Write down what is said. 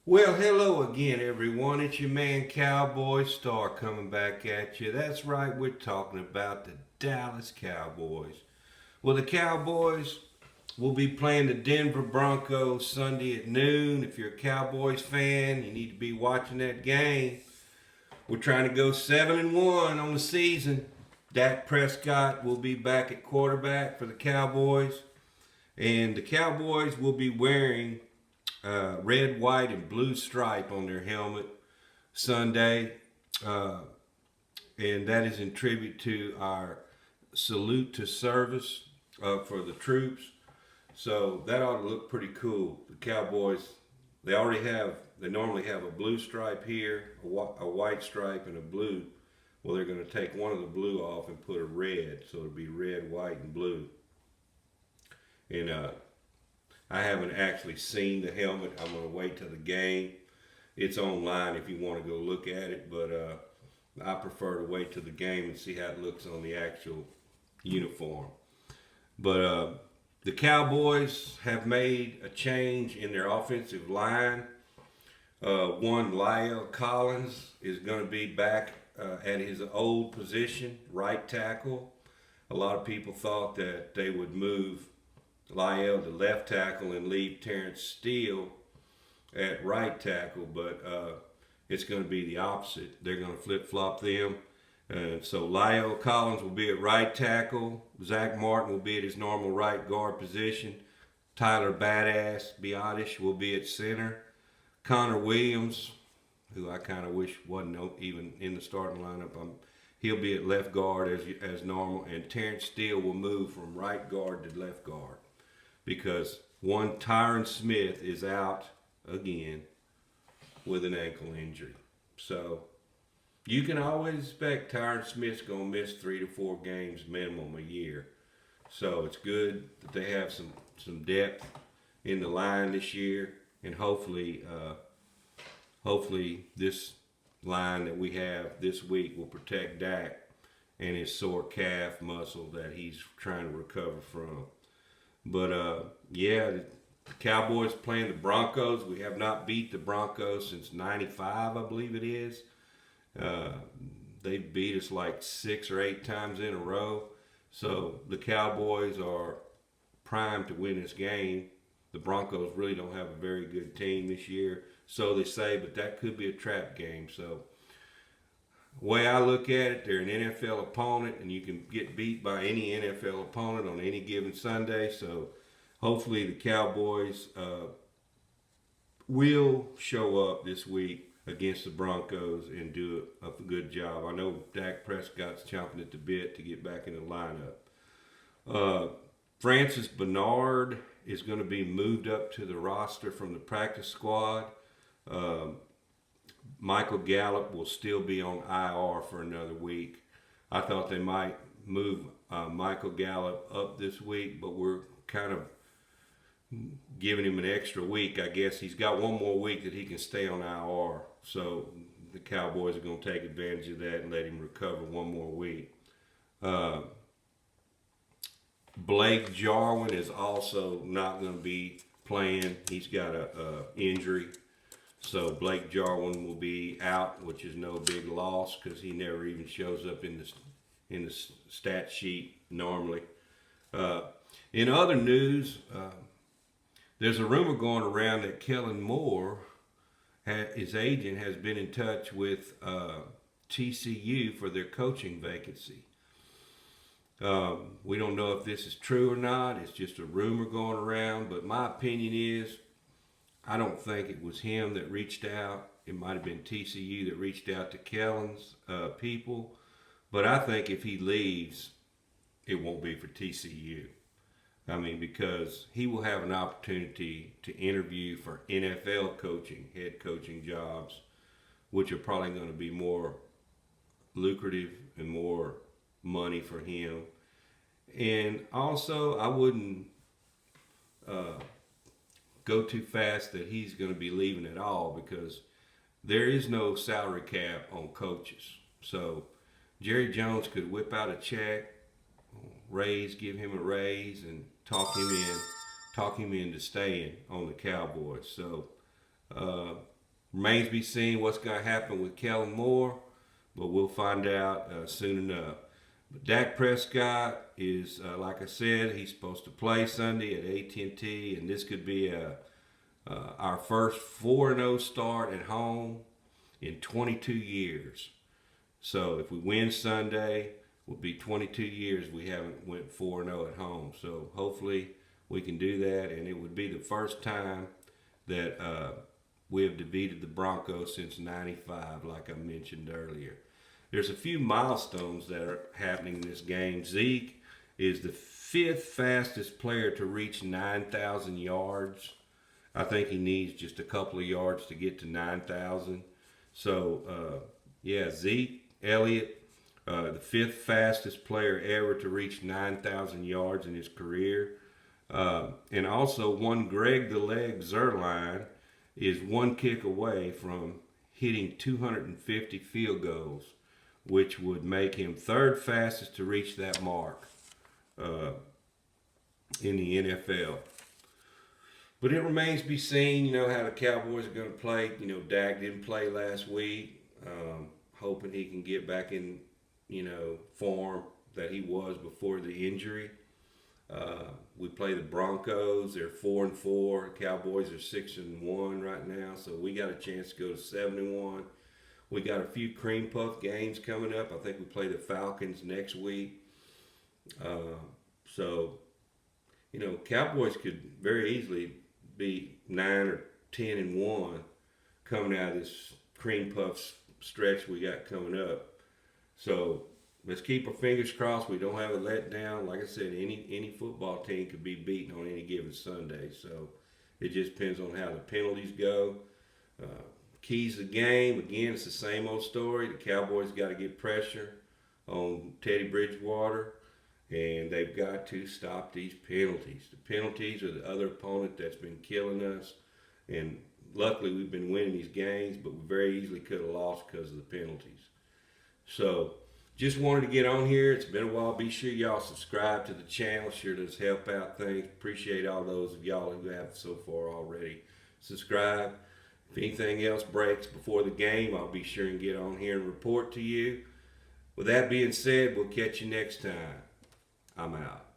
Well, hello again, everyone. It's your man Cowboy Star coming back at you. That's right, we're talking about the Dallas Cowboys. Well, the Cowboys will be playing the Denver Broncos Sunday at noon. If you're a Cowboys fan, you need to be watching that game. We're trying to go 7-1 on the season. Dak Prescott will be back at quarterback for the Cowboys, and the Cowboys will be wearing red, white, and blue stripe on their helmet Sunday, uh, and that is in tribute to our salute to service for the troops. So that ought to look pretty cool. The Cowboys, they normally have a blue stripe here, a white stripe, and a blue. Well, they're going to take one of the blue off and put a red, so it'll be red, white, and blue. And I haven't actually seen the helmet. I'm going to wait till the game. It's online if you want to go look at it, but I prefer to wait till the game and see how it looks on the actual uniform. But the Cowboys have made a change in their offensive line. One, Lael Collins is going to be back at his old position, right tackle. A lot of people thought that they would move Lael to left tackle and leave Terrence Steele at right tackle, but it's going to be the opposite. They're going to flip flop them. And so Lael Collins will be at right tackle. Zach Martin will be at his normal right guard position. Tyler Badass Biotish will be at center. Connor Williams, who I kind of wish wasn't even in the starting lineup, he'll be at left guard as normal. And Terrence Steele will move from right guard to left guard because one Tyron Smith is out again with an ankle injury. So you can always expect Tyron Smith's going to miss 3 to 4 games minimum a year. So it's good that they have some depth in the line this year, and hopefully this line that we have this week will protect Dak and his sore calf muscle that he's trying to recover from. But yeah, the Cowboys playing the Broncos. We have not beat the Broncos since '95, I believe it is. Uh, they beat us like 6 or 8 times in a row. So the Cowboys are primed to win this game. The Broncos really don't have a very good team this year, so they say, but that could be a trap game. So the way I look at it, they're an NFL opponent, and you can get beat by any NFL opponent on any given Sunday. So hopefully the Cowboys will show up this week against the Broncos and do a good job. I know Dak Prescott's chomping at the bit to get back in the lineup. Francis Bernard is going to be moved up to the roster from the practice squad. Um, Michael Gallup will still be on IR for another week. I thought they might move Michael Gallup up this week, but we're kind of giving him an extra week. I guess he's got one more week that he can stay on IR. So the Cowboys are going to take advantage of that and let him recover one more week. Uh, Blake Jarwin is also not going to be playing. He's got a injury. So Blake Jarwin will be out, which is no big loss because he never even shows up in the stat sheet normally. Uh, in other news, there's a rumor going around that Kellen Moore, his agent, has been in touch with TCU for their coaching vacancy. We don't know if this is true or not. It's just a rumor going around. But my opinion is, I don't think it was him that reached out. It might have been TCU that reached out to Kellen's people. But I think if he leaves, it won't be for TCU. I mean, because he will have an opportunity to interview for NFL coaching, head coaching jobs, which are probably going to be more lucrative and more money for him. And also, I wouldn't go too fast that he's going to be leaving at all because there is no salary cap on coaches. So Jerry Jones could whip out a check, give him a raise, and talk him into staying on the Cowboys. So Uh, Remains to be seen what's going to happen with Kellen Moore, but we'll find out soon enough. But Dak Prescott is, like I said, he's supposed to play Sunday at AT&T, and this could be our first 4-0 start at home in 22 years. So if we win Sunday, will be 22 years we haven't went 4-0 at home. So hopefully we can do that, and it would be the first time that we have defeated the Broncos since '95, like I mentioned earlier. There's a few milestones that are happening in this game. Zeke is the 5th fastest player to reach 9,000 yards. I think he needs just a couple of yards to get to 9,000. So, Zeke Elliott, the 5th fastest player ever to reach 9,000 yards in his career. And also one Greg the Leg Zuerlein is one kick away from hitting 250 field goals, which would make him 3rd fastest to reach that mark in the NFL. But it remains to be seen, how the Cowboys are going to play. Dak didn't play last week. Hoping he can get back in, form that he was before the injury. We play the Broncos. They're 4-4. Cowboys are 6-1 right now, so we got a chance to go to 7-1. We got a few cream puff games coming up. I think we play the Falcons next week. Cowboys could very easily be 9 or 10-1 coming out of this cream puff stretch we got coming up. So let's keep our fingers crossed we don't have a letdown. Like I said, any football team could be beaten on any given Sunday. So it just depends on how the penalties go. Keys to the game, again, it's the same old story. The Cowboys got to get pressure on Teddy Bridgewater, and they've got to stop these penalties. The penalties are the other opponent that's been killing us, and luckily we've been winning these games, but we very easily could have lost because of the penalties. So just wanted to get on here. It's been a while. Be sure y'all subscribe to the channel. Sure does help out things. Appreciate all those of y'all who have so far already. Subscribe. If anything else breaks before the game, I'll be sure and get on here and report to you. With that being said, we'll catch you next time. I'm out.